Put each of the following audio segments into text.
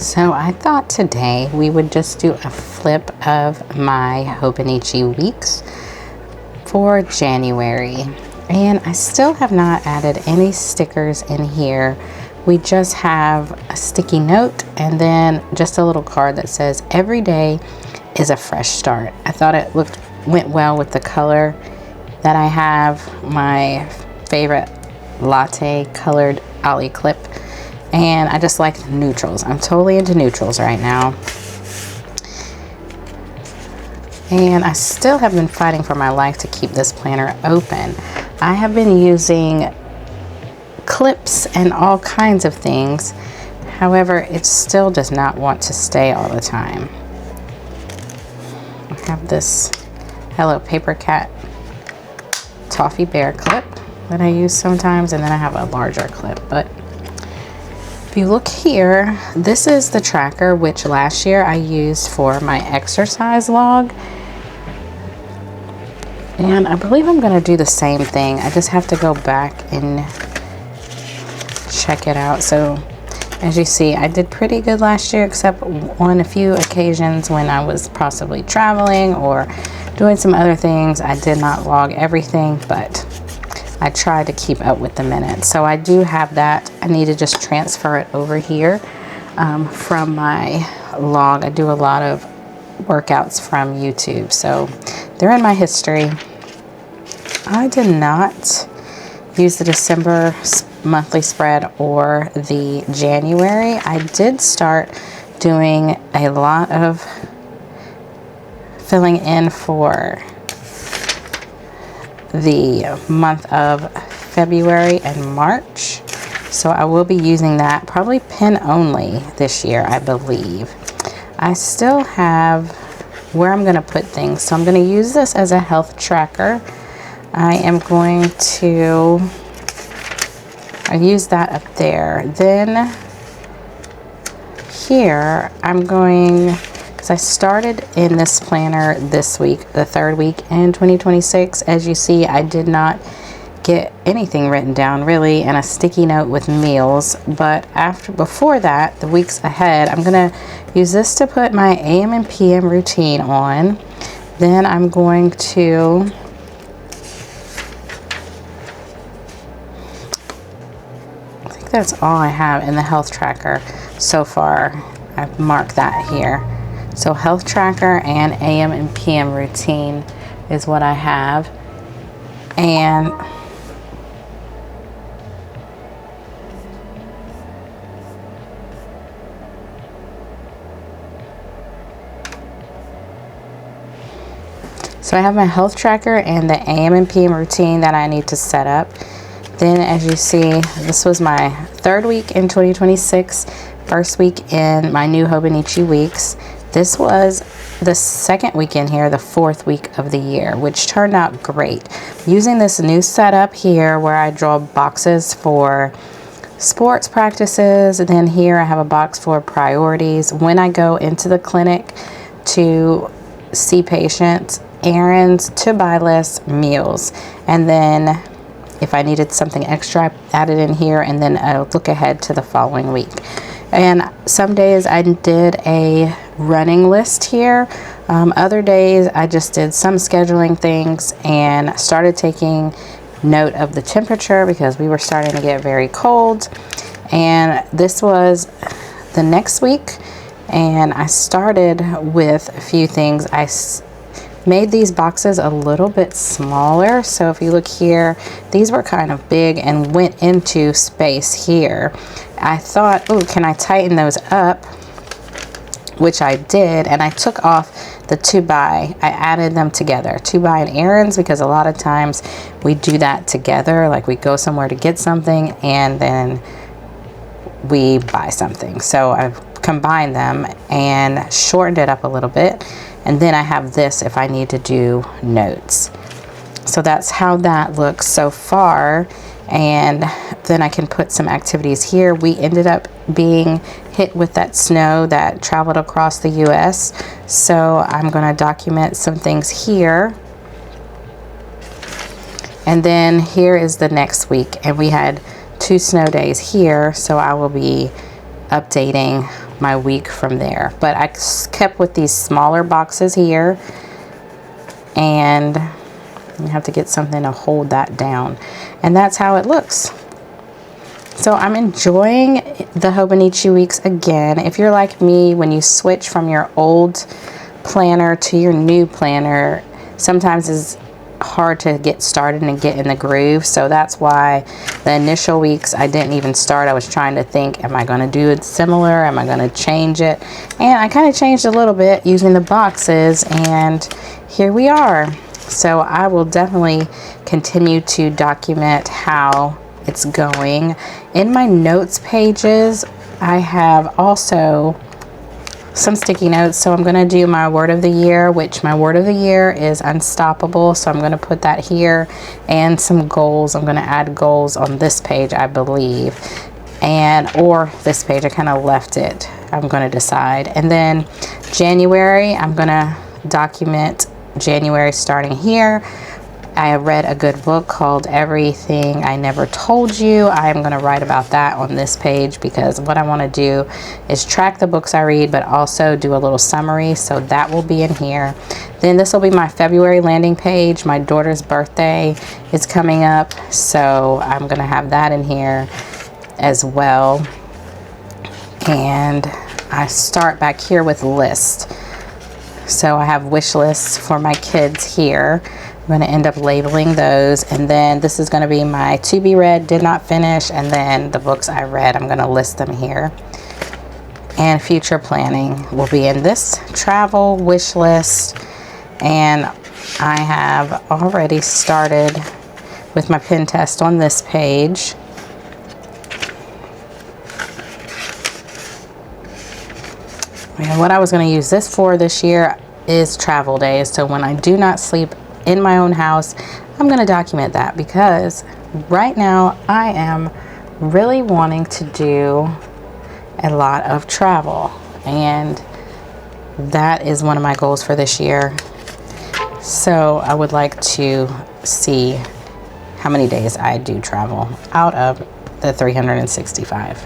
So I thought today we would just do a flip of my Hobonichi weeks for January. And I still have not added any stickers in here. We just have a sticky note and then just a little card that says every day is a fresh start. I thought it went well with the color that I have, my favorite latte colored ollie clip. And I just like neutrals. I'm totally into neutrals right now. And I still have been fighting for my life to keep this planner open. I have been using clips and all kinds of things. However, it still does not want to stay all the time. I have this Hello Paper Cat Toffee Bear clip that I use sometimes, and then I have a larger clip. But if you look here, this is the tracker which last year I used for my exercise log. And I believe I'm going to do the same thing. I just have to go back and check it out. So as you see, I did pretty good last year, except on a few occasions when I was possibly traveling or doing some other things. I did not log everything, but I tried to keep up with the minutes. So I do have that. I need to just transfer it over here from my log. I do a lot of workouts from YouTube, so they're in my history. I did not use the December monthly spread or the January. I did start doing a lot of filling in for the month of February and March. So I will be using that, probably pen only this year, I believe. I still have where I'm going to put things. So I'm going to use this as a health tracker. I am going to use that up there. Then here I'm going, because I started in this planner this week, the third week in 2026. As you see, I did not get anything written down really, and a sticky note with meals. But before that, the weeks ahead, I'm gonna use this to put my AM and PM routine on. Then I'm going to that's all I have in the health tracker so far. I've marked that here. So health tracker and AM and PM routine is what I have. And so I have my health tracker and the AM and PM routine that I need to set up. Then as you see, this was my third week in 2026, first week in my new Hobonichi weeks. This was the second week in here, the fourth week of the year, which turned out great. Using this new setup here where I draw boxes for sports practices, and then here I have a box for priorities. When I go into the clinic to see patients, errands, to buy lists, meals, and then if I needed something extra, I added in here, and then I'll look ahead to the following week. And some days I did a running list here. Other days I just did some scheduling things and started taking note of the temperature because we were starting to get very cold. And this was the next week, and I started with a few things. I made these boxes a little bit smaller. So if you look here, these were kind of big and went into space here. I thought, oh, can I tighten those up? Which I did, and I took off the to buy. I added them together, to buy and errands, because a lot of times we do that together. Like we go somewhere to get something and then we buy something. So I've combined them and shortened it up a little bit. And then I have this if I need to do notes. So that's how that looks so far. And then I can put some activities here. We ended up being hit with that snow that traveled across the US. So I'm going to document some things here. And then here is the next week. And we had 2 snow days here. So I will be updating my week from there. But I kept with these smaller boxes here, and you have to get something to hold that down, and that's how it looks. So I'm enjoying the Hobonichi weeks again. If you're like me, when you switch from your old planner to your new planner, sometimes it's hard to get started and get in the groove. So that's why the initial weeks I didn't even start. I was trying to think, am I going to do it similar? Am I going to change it? And I kind of changed a little bit using the boxes, and here we are. So I will definitely continue to document how it's going. In my notes pages, I have also some sticky notes. So I'm going to do my word of the year, which my word of the year is unstoppable. So I'm going to put that here, and some goals. I'm going to add goals on this page, I believe, or this page. I kind of left it. I'm going to decide. And then January, I'm going to document January starting here. I read a good book called Everything I Never Told You. I'm going to write about that on this page, because what I want to do is track the books I read, but also do a little summary. So that will be in here. Then this will be my February landing page. My daughter's birthday is coming up, so I'm going to have that in here as well. And I start back here with lists. So I have wish lists for my kids here. I'm going to end up labeling those, and then this is going to be my to be read, did not finish, and then the books I read, I'm going to list them here. And future planning will be in this travel wish list, and I have already started with my pen test on this page. And what I was going to use this for this year is travel days. So when I do not sleep in my own house, I'm going to document that, because right now I am really wanting to do a lot of travel, and that is one of my goals for this year. So I would like to see how many days I do travel out of the 365.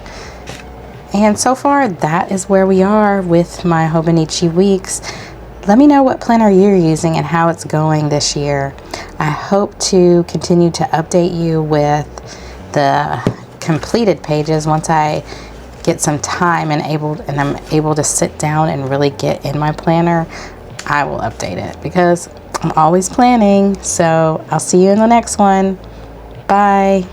And so far, that is where we are with my Hobonichi weeks. Let me know what planner you're using and how it's going this year. I hope to continue to update you with the completed pages once I get some time and I'm able to sit down and really get in my planner. I will update it, because I'm always planning. So I'll see you in the next one. Bye.